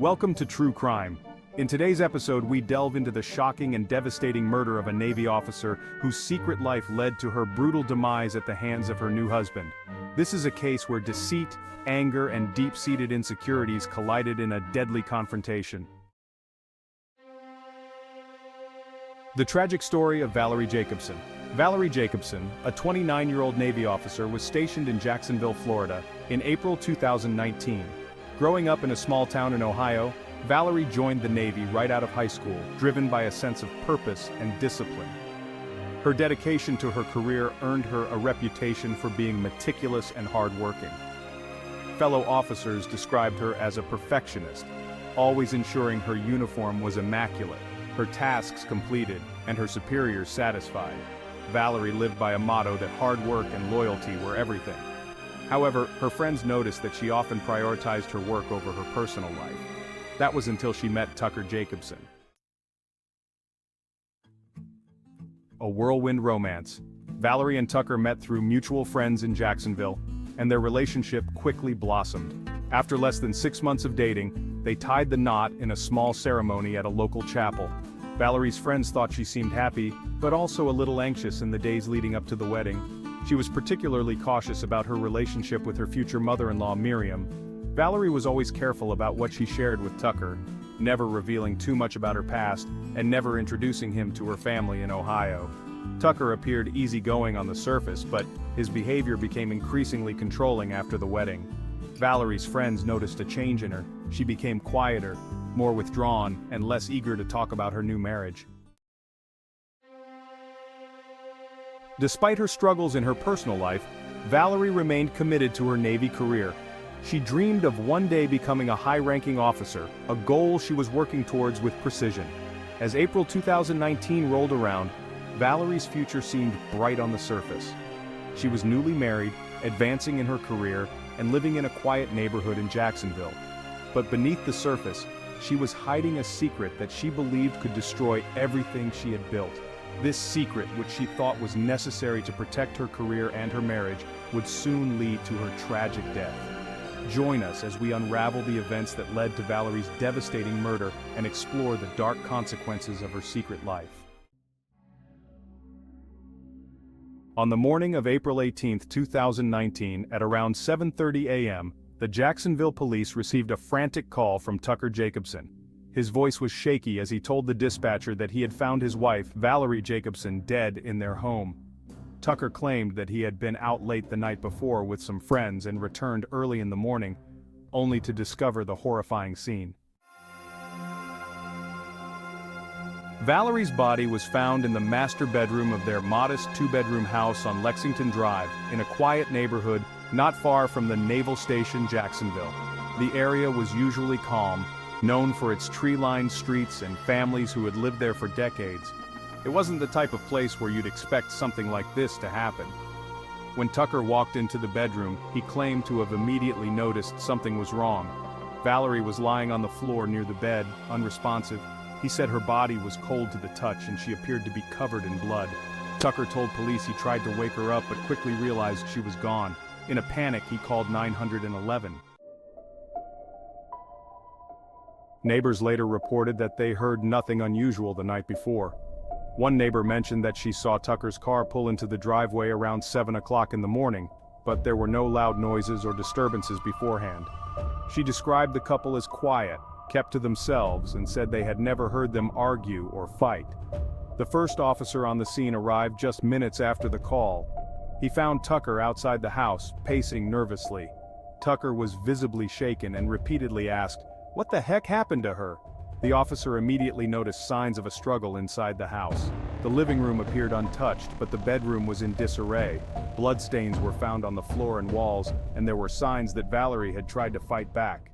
Welcome to True Crime. In today's episode, we delve into the shocking and devastating murder of a Navy officer whose secret life led to her brutal demise at the hands of her new husband. This is a case where deceit, anger, and deep-seated insecurities collided in a deadly confrontation. The tragic story of Valerie Jacobson. Valerie Jacobson, a 29-year-old Navy officer, was stationed in Jacksonville, Florida, in April 2019. Growing up in a small town in Ohio, Valerie joined the Navy right out of high school, driven by a sense of purpose and discipline. Her dedication to her career earned her a reputation for being meticulous and hardworking. Fellow officers described her as a perfectionist, always ensuring her uniform was immaculate, her tasks completed, and her superiors satisfied. Valerie lived by a motto that hard work and loyalty were everything. However, her friends noticed that she often prioritized her work over her personal life. That was until she met Tucker Jacobson. A whirlwind romance. Valerie and Tucker met through mutual friends in Jacksonville, and their relationship quickly blossomed. After less than 6 months of dating, they tied the knot in a small ceremony at a local chapel. Valerie's friends thought she seemed happy, but also a little anxious in the days leading up to the wedding. She was particularly cautious about her relationship with her future mother-in-law, Miriam. Valerie was always careful about what she shared with Tucker, never revealing too much about her past, and never introducing him to her family in Ohio. Tucker appeared easygoing on the surface, but his behavior became increasingly controlling after the wedding. Valerie's friends noticed a change in her. She became quieter, more withdrawn, and less eager to talk about her new marriage. Despite her struggles in her personal life, Valerie remained committed to her Navy career. She dreamed of one day becoming a high-ranking officer, a goal she was working towards with precision. As April 2019 rolled around, Valerie's future seemed bright on the surface. She was newly married, advancing in her career, and living in a quiet neighborhood in Jacksonville. But beneath the surface, she was hiding a secret that she believed could destroy everything she had built. This secret, which she thought was necessary to protect her career and her marriage, would soon lead to her tragic death. Join us as we unravel the events that led to Valerie's devastating murder and explore the dark consequences of her secret life. On the morning of April 18, 2019, at around 7:30 a.m., the Jacksonville police received a frantic call from Tucker Jacobson. His voice was shaky as he told the dispatcher that he had found his wife, Valerie Jacobson, dead in their home. Tucker claimed that he had been out late the night before with some friends and returned early in the morning, only to discover the horrifying scene. Valerie's body was found in the master bedroom of their modest 2-bedroom house on Lexington Drive, in a quiet neighborhood not far from the Naval Station, Jacksonville. The area was usually calm, known for its tree-lined streets and families who had lived there for decades. It wasn't the type of place where you'd expect something like this to happen. When Tucker walked into the bedroom, he claimed to have immediately noticed something was wrong. Valerie was lying on the floor near the bed, unresponsive. He said her body was cold to the touch and she appeared to be covered in blood. Tucker told police he tried to wake her up but quickly realized she was gone. In a panic, he called 911. Neighbors later reported that they heard nothing unusual the night before. One neighbor mentioned that she saw Tucker's car pull into the driveway around 7 o'clock in the morning, but there were no loud noises or disturbances beforehand. She described the couple as quiet, kept to themselves, and said they had never heard them argue or fight. The first officer on the scene arrived just minutes after the call. He found Tucker outside the house, pacing nervously. Tucker was visibly shaken and repeatedly asked, "What the heck happened to her?" The officer immediately noticed signs of a struggle inside the house. The living room appeared untouched, but the bedroom was in disarray. Bloodstains were found on the floor and walls, and there were signs that Valerie had tried to fight back.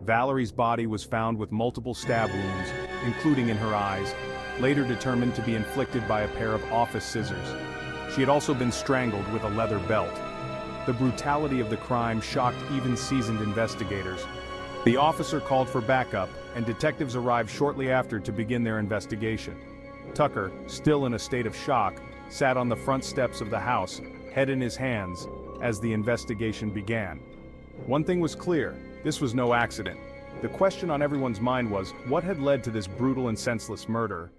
Valerie's body was found with multiple stab wounds, including in her eyes, later determined to be inflicted by a pair of office scissors. She had also been strangled with a leather belt. The brutality of the crime shocked even seasoned investigators. The officer called for backup, and detectives arrived shortly after to begin their investigation. Tucker, still in a state of shock, sat on the front steps of the house, head in his hands, as the investigation began. One thing was clear, this was no accident. The question on everyone's mind was, what had led to this brutal and senseless murder?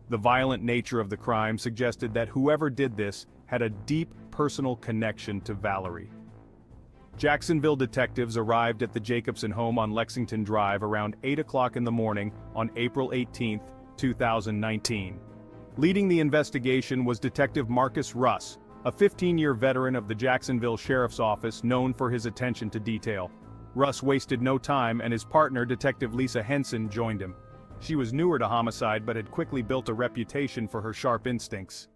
The violent nature of the crime suggested that whoever did this had a deep personal connection to Valerie. Jacksonville detectives arrived at the Jacobson home on Lexington Drive around 8 o'clock in the morning on April 18, 2019. Leading the investigation was Detective Marcus Russ, a 15-year veteran of the Jacksonville Sheriff's Office known for his attention to detail. Russ wasted no time and his partner, Detective Lisa Henson, joined him. She was newer to homicide but had quickly built a reputation for her sharp instincts.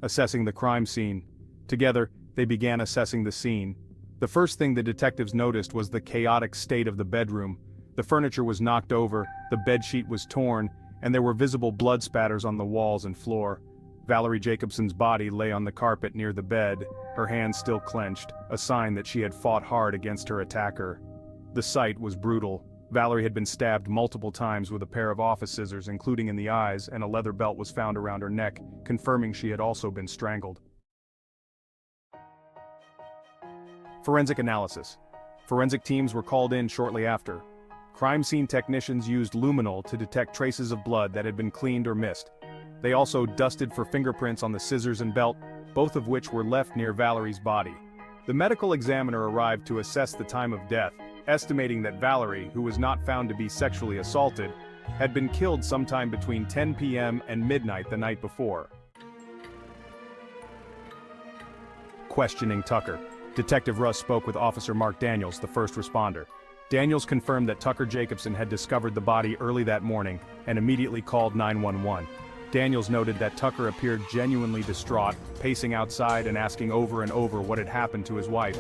Assessing the crime scene. Together, they began assessing the scene. The first thing the detectives noticed was the chaotic state of the bedroom. The furniture was knocked over, the bedsheet was torn, and there were visible blood spatters on the walls and floor. Valerie Jacobson's body lay on the carpet near the bed, her hands still clenched, a sign that she had fought hard against her attacker. The sight was brutal. Valerie had been stabbed multiple times with a pair of office scissors, including in the eyes, and a leather belt was found around her neck, confirming she had also been strangled. Forensic analysis. Forensic teams were called in shortly after. Crime scene technicians used luminol to detect traces of blood that had been cleaned or missed. They also dusted for fingerprints on the scissors and belt, both of which were left near Valerie's body. The medical examiner arrived to assess the time of death, estimating that Valerie, who was not found to be sexually assaulted, had been killed sometime between 10 p.m. and midnight the night before. Questioning Tucker. Detective Russ spoke with Officer Mark Daniels, the first responder. Daniels confirmed that Tucker Jacobson had discovered the body early that morning and immediately called 911. Daniels noted that Tucker appeared genuinely distraught, pacing outside and asking over and over what had happened to his wife.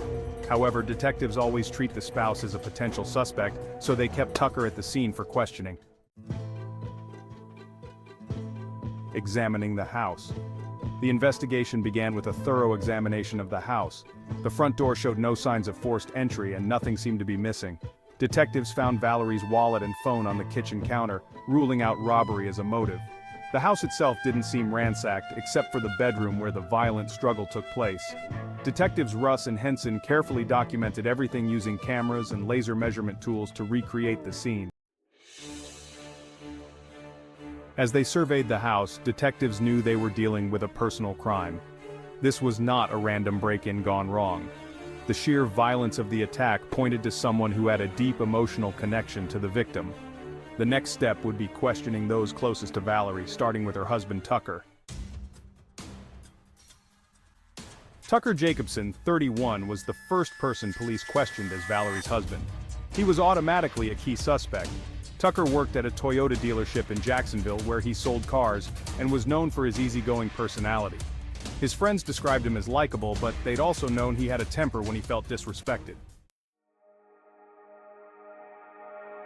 However, detectives always treat the spouse as a potential suspect, so they kept Tucker at the scene for questioning. Examining the house. The investigation began with a thorough examination of the house. The front door showed no signs of forced entry and nothing seemed to be missing. Detectives found Valerie's wallet and phone on the kitchen counter, ruling out robbery as a motive. The house itself didn't seem ransacked, except for the bedroom where the violent struggle took place. Detectives Russ and Henson carefully documented everything using cameras and laser measurement tools to recreate the scene. As they surveyed the house, detectives knew they were dealing with a personal crime. This was not a random break-in gone wrong. The sheer violence of the attack pointed to someone who had a deep emotional connection to the victim. The next step would be questioning those closest to Valerie, starting with her husband Tucker. Tucker Jacobson, 31, was the first person police questioned as Valerie's husband. He was automatically a key suspect. Tucker worked at a Toyota dealership in Jacksonville where he sold cars and was known for his easygoing personality. His friends described him as likable, but they'd also known he had a temper when he felt disrespected.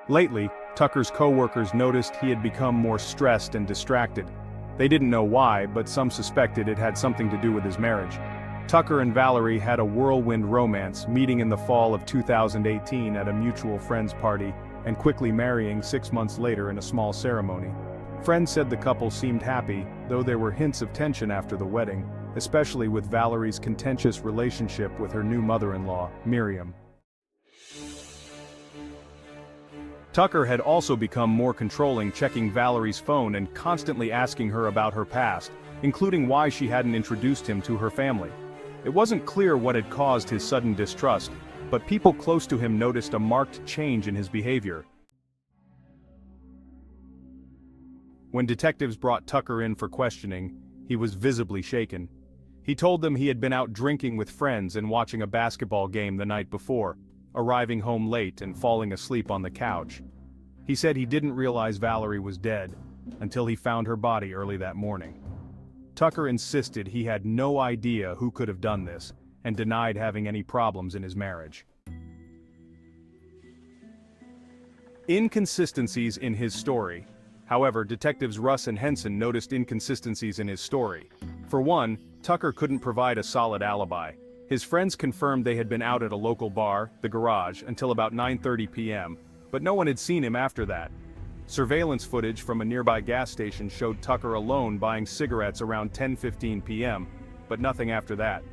Lately, Tucker's co-workers noticed he had become more stressed and distracted. They didn't know why, but some suspected it had something to do with his marriage. Tucker and Valerie had a whirlwind romance, meeting in the fall of 2018 at a mutual friends party, and quickly marrying 6 months later in a small ceremony. Friends said the couple seemed happy, though there were hints of tension after the wedding, especially with Valerie's contentious relationship with her new mother-in-law, Miriam. Tucker had also become more controlling, checking Valerie's phone and constantly asking her about her past, including why she hadn't introduced him to her family. It wasn't clear what had caused his sudden distrust, but people close to him noticed a marked change in his behavior. When detectives brought Tucker in for questioning, he was visibly shaken. He told them he had been out drinking with friends and watching a basketball game the night before, arriving home late and falling asleep on the couch. He said he didn't realize Valerie was dead until he found her body early that morning. Tucker insisted he had no idea who could have done this and denied having any problems in his marriage. Inconsistencies in his story. However, detectives Russ and Henson noticed inconsistencies in his story. For one, Tucker couldn't provide a solid alibi. His friends confirmed they had been out at a local bar, the Garage, until about 9:30 p.m., but no one had seen him after that. Surveillance footage from a nearby gas station showed Tucker alone buying cigarettes around 10:15 p.m., but nothing after that.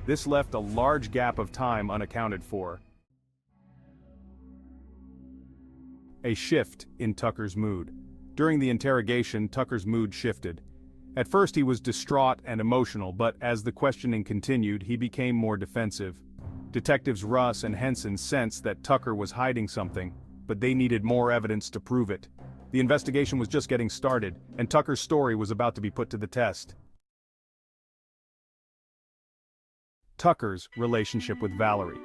This left a large gap of time unaccounted for. A shift in Tucker's mood. During the interrogation, Tucker's mood shifted. At first he was distraught and emotional, but as the questioning continued, he became more defensive. Detectives Russ and Henson sensed that Tucker was hiding something, but they needed more evidence to prove it. The investigation was just getting started, and Tucker's story was about to be put to the test. Tucker's relationship with Valerie.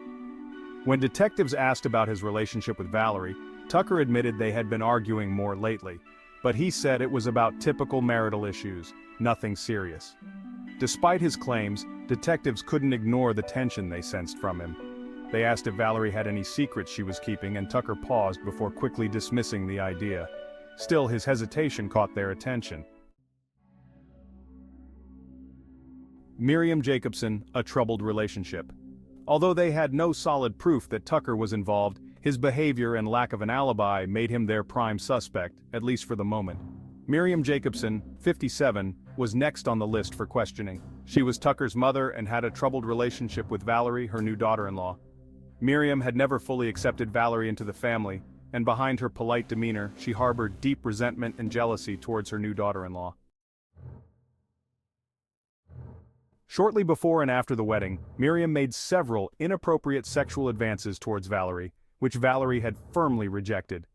When detectives asked about his relationship with Valerie, Tucker admitted they had been arguing more lately, but he said it was about typical marital issues, nothing serious. Despite his claims, detectives couldn't ignore the tension they sensed from him. They asked if Valerie had any secrets she was keeping, and Tucker paused before quickly dismissing the idea. Still, his hesitation caught their attention. Miriam Jacobson, a troubled relationship. Although they had no solid proof that Tucker was involved, his behavior and lack of an alibi made him their prime suspect, at least for the moment. Miriam Jacobson, 57, was next on the list for questioning. She was Tucker's mother and had a troubled relationship with Valerie, her new daughter-in-law. Miriam had never fully accepted Valerie into the family, and behind her polite demeanor, she harbored deep resentment and jealousy towards her new daughter-in-law. Shortly before and after the wedding, Miriam made several inappropriate sexual advances towards Valerie, which Valerie had firmly rejected.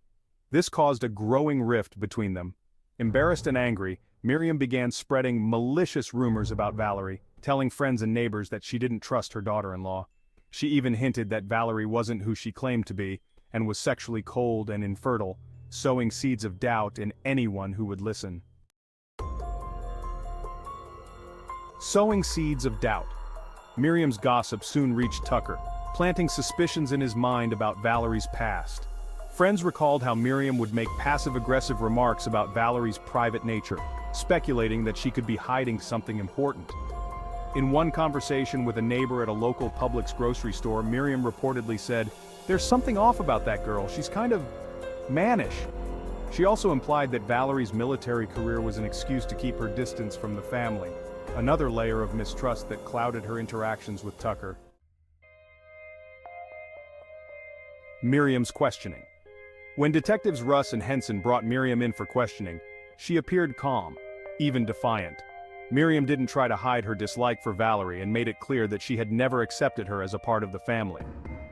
This caused a growing rift between them. Embarrassed and angry, Miriam began spreading malicious rumors about Valerie, telling friends and neighbors that she didn't trust her daughter-in-law. She even hinted that Valerie wasn't who she claimed to be, and was sexually cold and infertile, sowing seeds of doubt in anyone who would listen. Sowing seeds of doubt. Miriam's gossip soon reached Tucker, planting suspicions in his mind about Valerie's past. Friends recalled how Miriam would make passive-aggressive remarks about Valerie's private nature, speculating that she could be hiding something important. In one conversation with a neighbor at a local Publix grocery store, Miriam reportedly said, "There's something off about that girl, she's kind of mannish." She also implied that Valerie's military career was an excuse to keep her distance from the family, another layer of mistrust that clouded her interactions with Tucker. Miriam's questioning. When detectives Russ and Henson brought Miriam in for questioning, she appeared calm, even defiant. Miriam didn't try to hide her dislike for Valerie and made it clear that she had never accepted her as a part of the family.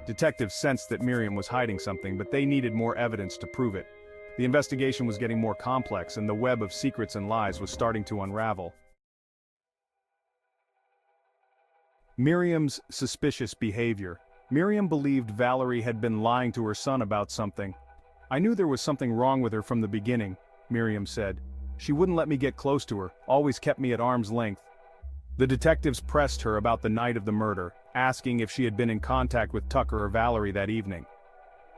Detectives sensed that Miriam was hiding something, but they needed more evidence to prove it. The investigation was getting more complex, and the web of secrets and lies was starting to unravel. Miriam's suspicious behavior. Miriam believed Valerie had been lying to her son about something. "I knew there was something wrong with her from the beginning," Miriam said. "She wouldn't let me get close to her, always kept me at arm's length." The detectives pressed her about the night of the murder, asking if she had been in contact with Tucker or Valerie that evening.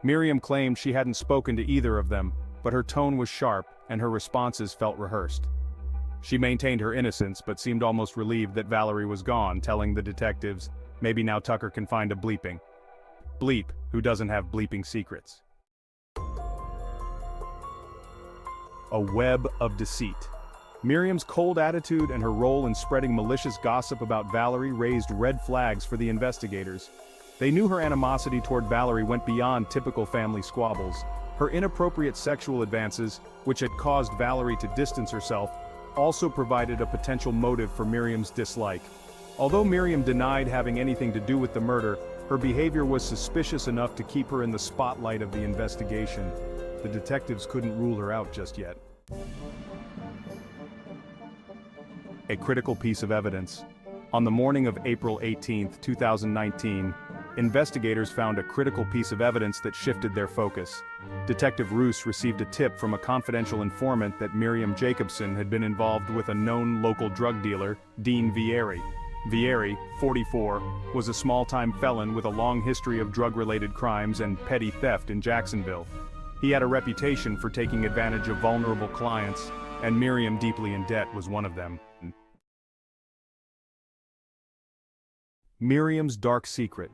Miriam claimed she hadn't spoken to either of them, but her tone was sharp and her responses felt rehearsed. She maintained her innocence but seemed almost relieved that Valerie was gone, telling the detectives, "Maybe now Tucker can find a bleeping. Bleep, who doesn't have bleeping secrets." A web of deceit. Miriam's cold attitude and her role in spreading malicious gossip about Valerie raised red flags for the investigators. They knew her animosity toward Valerie went beyond typical family squabbles. Her inappropriate sexual advances, which had caused Valerie to distance herself, also provided a potential motive for Miriam's dislike. Although Miriam denied having anything to do with the murder, her behavior was suspicious enough to keep her in the spotlight of the investigation. The detectives couldn't rule her out just yet. A critical piece of evidence. On the morning of April 18, 2019, investigators found a critical piece of evidence that shifted their focus. Detective Roos received a tip from a confidential informant that Miriam Jacobson had been involved with a known local drug dealer, Dean Vieri. Vieri, 44, was a small-time felon with a long history of drug-related crimes and petty theft in Jacksonville. He had a reputation for taking advantage of vulnerable clients, and Miriam, deeply in debt, was one of them. Miriam's dark secret.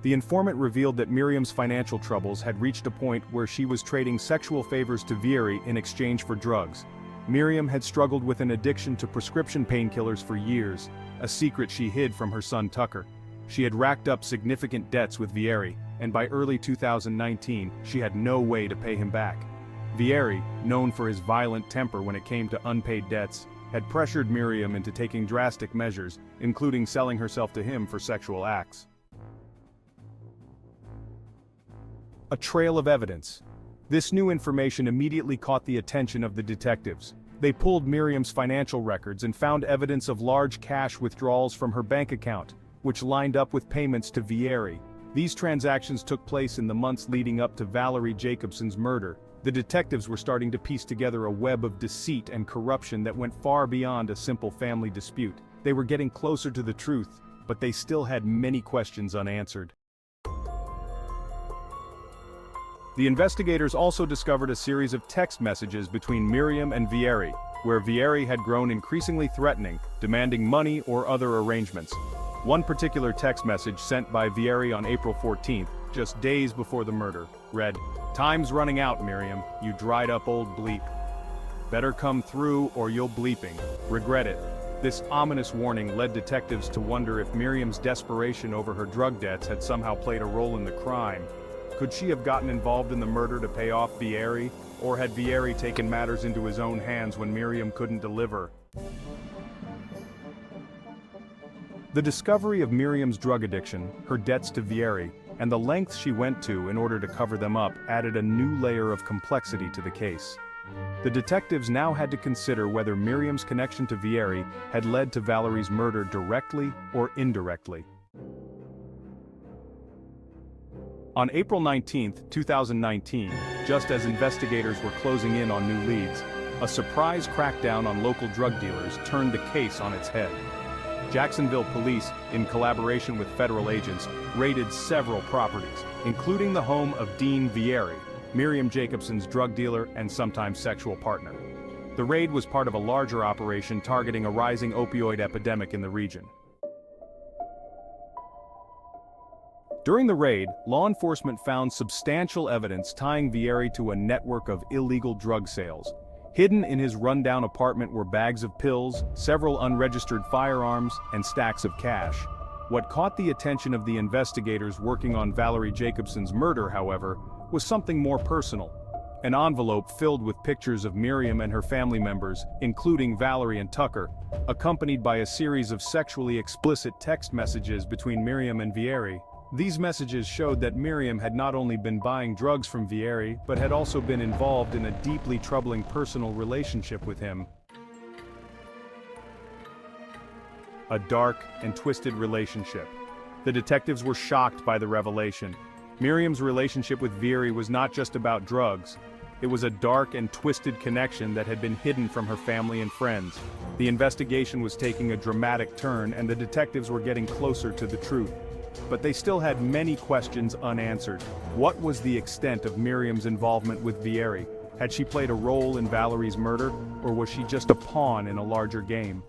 The informant revealed that Miriam's financial troubles had reached a point where she was trading sexual favors to Valerie in exchange for drugs. Miriam had struggled with an addiction to prescription painkillers for years, a secret she hid from her son Tucker. She had racked up significant debts with Valerie, and by early 2019, she had no way to pay him back. Valerie, known for his violent temper when it came to unpaid debts, had pressured Miriam into taking drastic measures, including selling herself to him for sexual acts. A trail of evidence. This new information immediately caught the attention of the detectives. They pulled Miriam's financial records and found evidence of large cash withdrawals from her bank account, which lined up with payments to Valerie. These transactions took place in the months leading up to Valerie Jacobson's murder. The detectives were starting to piece together a web of deceit and corruption that went far beyond a simple family dispute. They were getting closer to the truth, but they still had many questions unanswered. The investigators also discovered a series of text messages between Miriam and Valerie, where Valerie had grown increasingly threatening, demanding money or other arrangements. One particular text message sent by Valerie on April 14th, just days before the murder, read, "Time's running out, Miriam, you dried up old bleep. Better come through or you'll bleeping. Regret it." This ominous warning led detectives to wonder if Miriam's desperation over her drug debts had somehow played a role in the crime. Could she have gotten involved in the murder to pay off Valerie, or had Valerie taken matters into his own hands when Miriam couldn't deliver? The discovery of Miriam's drug addiction, her debts to Valerie, and the lengths she went to in order to cover them up added a new layer of complexity to the case. The detectives now had to consider whether Miriam's connection to Valerie had led to Valerie's murder directly or indirectly. On April 19, 2019, just as investigators were closing in on new leads, a surprise crackdown on local drug dealers turned the case on its head. Jacksonville police, in collaboration with federal agents, raided several properties, including the home of Dean Valerie, Miriam Jacobson's drug dealer and sometimes sexual partner. The raid was part of a larger operation targeting a rising opioid epidemic in the region. During the raid, law enforcement found substantial evidence tying Valerie to a network of illegal drug sales. Hidden in his rundown apartment were bags of pills, several unregistered firearms, and stacks of cash. What caught the attention of the investigators working on Valerie Jacobson's murder, however, was something more personal. An envelope filled with pictures of Miriam and her family members, including Valerie and Tucker, accompanied by a series of sexually explicit text messages between Miriam and Valerie. These messages showed that Miriam had not only been buying drugs from Valerie, but had also been involved in a deeply troubling personal relationship with him. A dark and twisted relationship. The detectives were shocked by the revelation. Miriam's relationship with Valerie was not just about drugs. It was a dark and twisted connection that had been hidden from her family and friends. The investigation was taking a dramatic turn, and the detectives were getting closer to the truth. But they still had many questions unanswered. What was the extent of Miriam's involvement with Valerie? Had she played a role in Valerie's murder, or was she just a pawn in a larger game?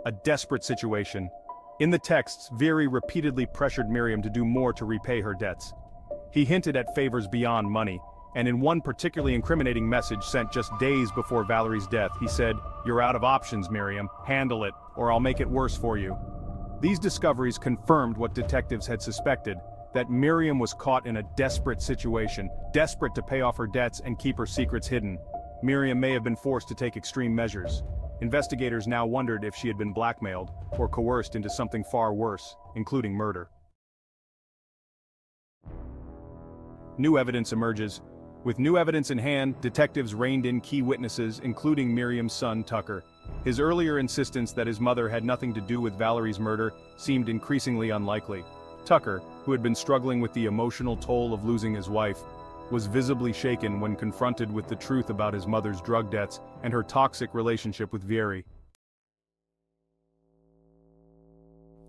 A desperate situation. In the texts, Valerie repeatedly pressured Miriam to do more to repay her debts. He hinted at favors beyond money, and in one particularly incriminating message sent just days before Valerie's death, he said, "You're out of options, Miriam. Handle it, or I'll make it worse for you." These discoveries confirmed what detectives had suspected, that Miriam was caught in a desperate situation, desperate to pay off her debts and keep her secrets hidden. Miriam may have been forced to take extreme measures. Investigators now wondered if she had been blackmailed or coerced into something far worse, including murder. New evidence emerges. With new evidence in hand, detectives reined in key witnesses, including Miriam's son, Tucker. His earlier insistence that his mother had nothing to do with Valerie's murder seemed increasingly unlikely. Tucker, who had been struggling with the emotional toll of losing his wife, was visibly shaken when confronted with the truth about his mother's drug debts and her toxic relationship with Valerie.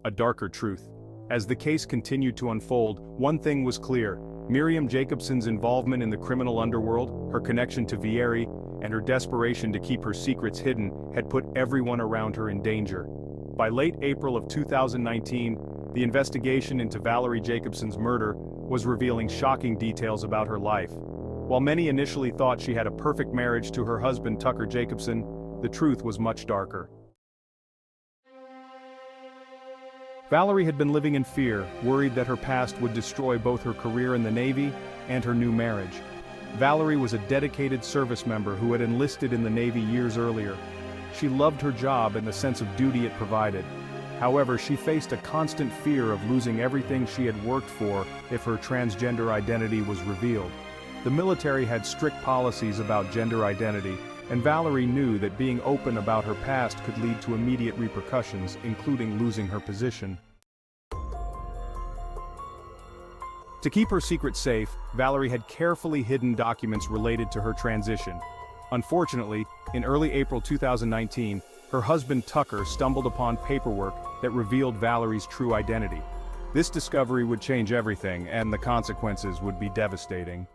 A darker truth. As the case continued to unfold, one thing was clear: Miriam Jacobson's involvement in the criminal underworld, her connection to Valerie, and her desperation to keep her secrets hidden had put everyone around her in danger. By late April of 2019, the investigation into Valerie Jacobson's murder was revealing shocking details about her life. While many initially thought she had a perfect marriage to her husband Tucker Jacobson, the truth was much darker. Valerie had been living in fear, worried that her past would destroy both her career in the Navy and her new marriage. Valerie was a dedicated service member who had enlisted in the Navy years earlier. She loved her job and the sense of duty it provided. However, she faced a constant fear of losing everything she had worked for if her transgender identity was revealed. The military had strict policies about gender identity, and Valerie knew that being open about her past could lead to immediate repercussions, including losing her position. To keep her secret safe, Valerie had carefully hidden documents related to her transition. Unfortunately, in early April 2019, her husband Tucker stumbled upon paperwork that revealed Valerie's true identity. This discovery would change everything, and the consequences would be devastating.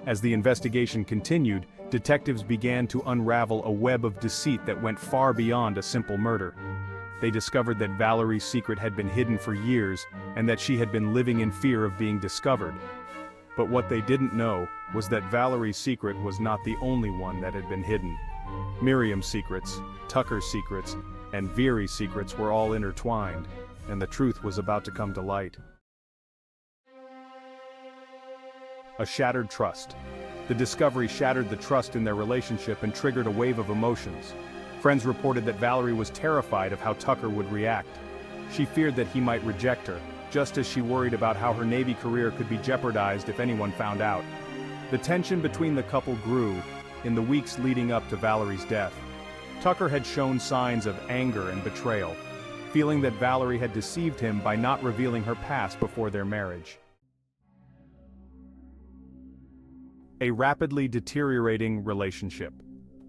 As the investigation continued, detectives began to unravel a web of deceit that went far beyond a simple murder. They discovered that Valerie's secret had been hidden for years, and that she had been living in fear of being discovered. But what they didn't know was that Valerie's secret was not the only one that had been hidden. Miriam's secrets, Tucker's secrets, and Veery's secrets were all intertwined, and the truth was about to come to light. A shattered trust. The discovery shattered the trust in their relationship and triggered a wave of emotions. Friends reported that Valerie was terrified of how Tucker would react. She feared that he might reject her, just as she worried about how her Navy career could be jeopardized if anyone found out. The tension between the couple grew in the weeks leading up to Valerie's death. Tucker had shown signs of anger and betrayal, feeling that Valerie had deceived him by not revealing her past before their marriage. A rapidly deteriorating relationship.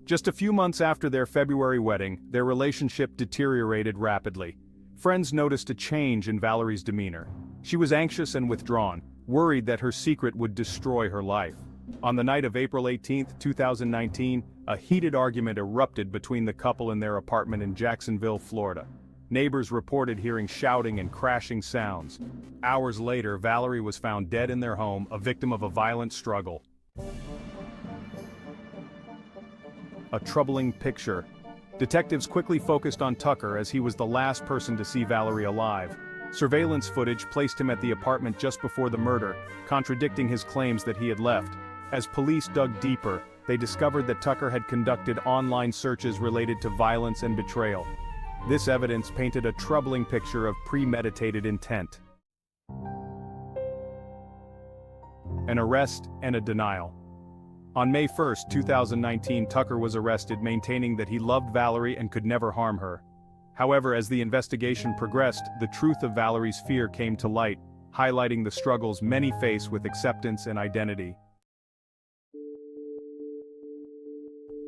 Just a few months after their February wedding, their relationship deteriorated rapidly. Friends noticed a change in Valerie's demeanor. She was anxious and withdrawn, worried that her secret would destroy her life. On the night of April 18, 2019, a heated argument erupted between the couple in their apartment in Jacksonville, Florida. Neighbors reported hearing shouting and crashing sounds. Hours later, Valerie was found dead in their home, a victim of a violent struggle. A troubling picture. Detectives quickly focused on Tucker as he was the last person to see Valerie alive. Surveillance footage placed him at the apartment just before the murder, contradicting his claims that he had left. As police dug deeper, they discovered that Tucker had conducted online searches related to violence and betrayal. This evidence painted a troubling picture of premeditated intent. An arrest and a denial. On May 1, 2019, Tucker was arrested, maintaining that he loved Valerie and could never harm her. However, as the investigation progressed, the truth of Valerie's fear came to light, highlighting the struggles many face with acceptance and identity.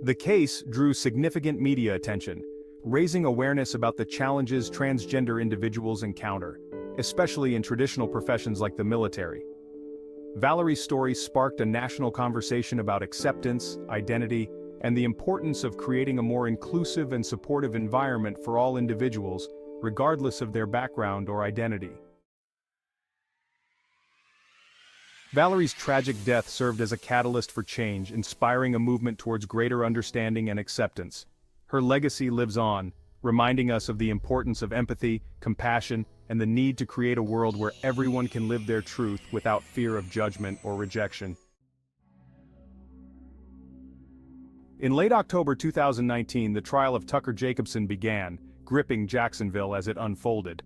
The case drew significant media attention, raising awareness about the challenges transgender individuals encounter, especially in traditional professions like the military. Valerie's story sparked a national conversation about acceptance, identity, and the importance of creating a more inclusive and supportive environment for all individuals, regardless of their background or identity. Valerie's tragic death served as a catalyst for change, inspiring a movement towards greater understanding and acceptance. Her legacy lives on, reminding us of the importance of empathy, compassion, and the need to create a world where everyone can live their truth without fear of judgment or rejection. In late October 2019, the trial of Tucker Jacobson began, gripping Jacksonville as it unfolded.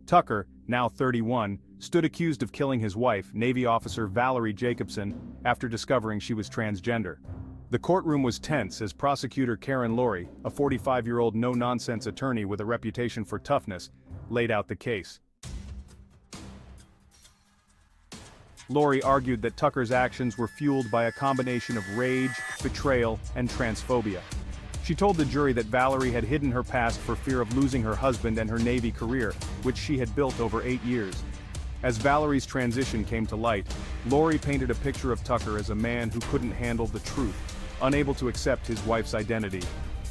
Tucker, now 31, stood accused of killing his wife, Navy officer Valerie Jacobson, after discovering she was transgender. The courtroom was tense as prosecutor Karen Laurie, a 45-year-old no-nonsense attorney with a reputation for toughness, laid out the case. Laurie argued that Tucker's actions were fueled by a combination of rage, betrayal, and transphobia. She told the jury that Valerie had hidden her past for fear of losing her husband and her Navy career, which she had built over 8 years. As Valerie's transition came to light, Laurie painted a picture of Tucker as a man who couldn't handle the truth, unable to accept his wife's identity.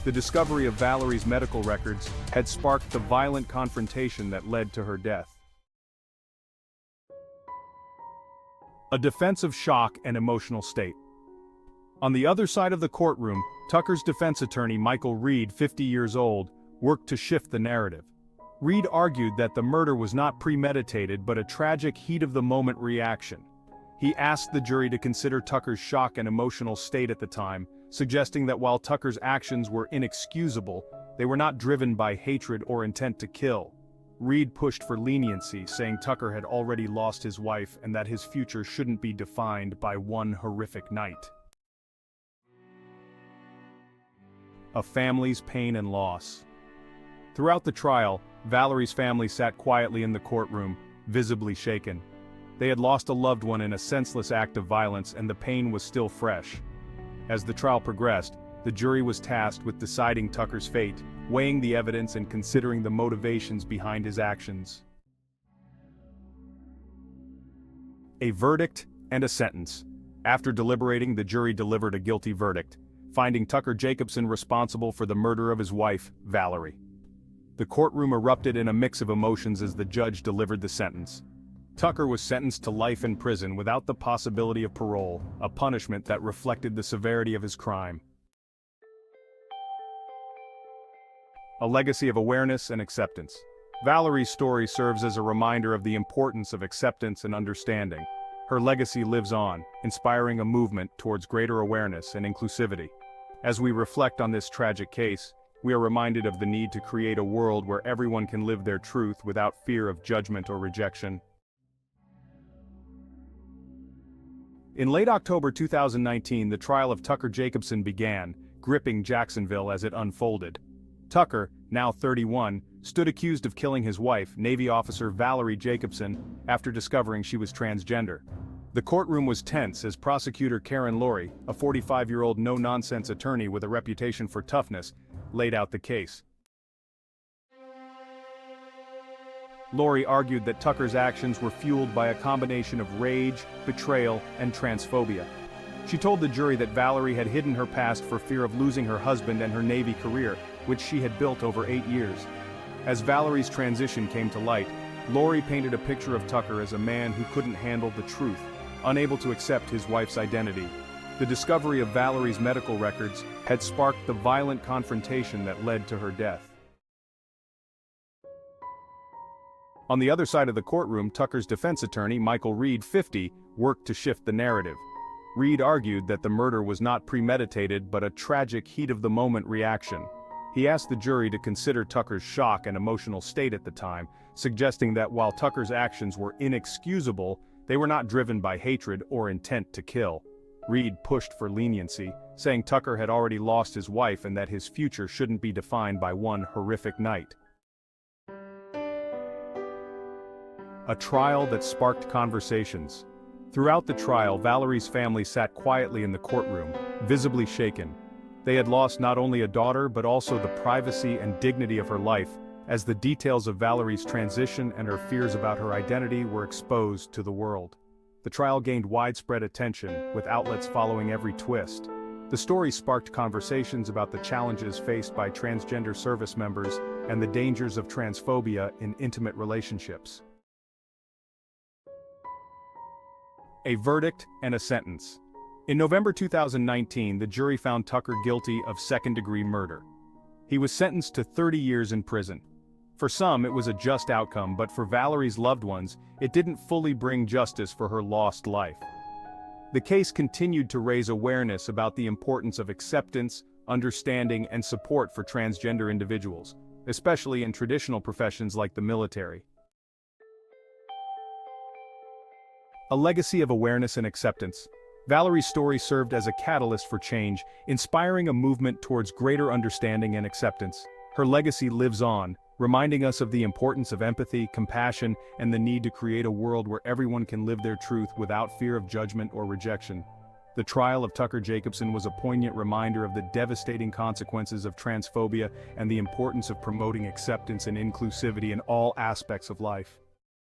The discovery of Valerie's medical records had sparked the violent confrontation that led to her death. A defense of shock and emotional state. On the other side of the courtroom, Tucker's defense attorney, Michael Reed, 50 years old, worked to shift the narrative. Reed argued that the murder was not premeditated but a tragic heat-of-the-moment reaction. He asked the jury to consider Tucker's shock and emotional state at the time, suggesting that while Tucker's actions were inexcusable, they were not driven by hatred or intent to kill. Reed pushed for leniency, saying Tucker had already lost his wife and that his future shouldn't be defined by one horrific night. A family's pain and loss. Throughout the trial, Valerie's family sat quietly in the courtroom, visibly shaken. They had lost a loved one in a senseless act of violence, and the pain was still fresh. As the trial progressed, the jury was tasked with deciding Tucker's fate, weighing the evidence and considering the motivations behind his actions. A verdict and a sentence. After deliberating, the jury delivered a guilty verdict, finding Tucker Jacobson responsible for the murder of his wife, Valerie. The courtroom erupted in a mix of emotions as the judge delivered the sentence. Tucker was sentenced to life in prison without the possibility of parole, a punishment that reflected the severity of his crime. A legacy of awareness and acceptance. Valerie's story serves as a reminder of the importance of acceptance and understanding. Her legacy lives on, inspiring a movement towards greater awareness and inclusivity. As we reflect on this tragic case, we are reminded of the need to create a world where everyone can live their truth without fear of judgment or rejection. In late October 2019, the trial of Tucker Jacobson began, gripping Jacksonville as it unfolded. Tucker, now 31, stood accused of killing his wife, Navy officer Valerie Jacobson, after discovering she was transgender. The courtroom was tense as prosecutor Karen Laurie, a 45-year-old no-nonsense attorney with a reputation for toughness, laid out the case. Laurie argued that Tucker's actions were fueled by a combination of rage, betrayal, and transphobia. She told the jury that Valerie had hidden her past for fear of losing her husband and her Navy career, which she had built over 8 years. As Valerie's transition came to light, Laurie painted a picture of Tucker as a man who couldn't handle the truth, unable to accept his wife's identity. The discovery of Valerie's medical records had sparked the violent confrontation that led to her death. On the other side of the courtroom, Tucker's defense attorney, Michael Reed, 50, worked to shift the narrative. Reed argued that the murder was not premeditated but a tragic heat-of-the-moment reaction. He asked the jury to consider Tucker's shock and emotional state at the time, suggesting that while Tucker's actions were inexcusable, they were not driven by hatred or intent to kill. Reed pushed for leniency, saying Tucker had already lost his wife and that his future shouldn't be defined by one horrific night. A trial that sparked conversations. Throughout the trial, Valerie's family sat quietly in the courtroom, visibly shaken. They had lost not only a daughter but also the privacy and dignity of her life, as the details of Valerie's transition and her fears about her identity were exposed to the world. The trial gained widespread attention, with outlets following every twist. The story sparked conversations about the challenges faced by transgender service members and the dangers of transphobia in intimate relationships. A verdict and a sentence. In November 2019, the jury found Tucker guilty of second-degree murder. He was sentenced to 30 years in prison. For some, it was a just outcome, but for Valerie's loved ones, it didn't fully bring justice for her lost life. The case continued to raise awareness about the importance of acceptance, understanding, and support for transgender individuals, especially in traditional professions like the military. A legacy of awareness and acceptance. Valerie's story served as a catalyst for change, inspiring a movement towards greater understanding and acceptance. Her legacy lives on, reminding us of the importance of empathy, compassion, and the need to create a world where everyone can live their truth without fear of judgment or rejection. The trial of Tucker Jacobson was a poignant reminder of the devastating consequences of transphobia and the importance of promoting acceptance and inclusivity in all aspects of life.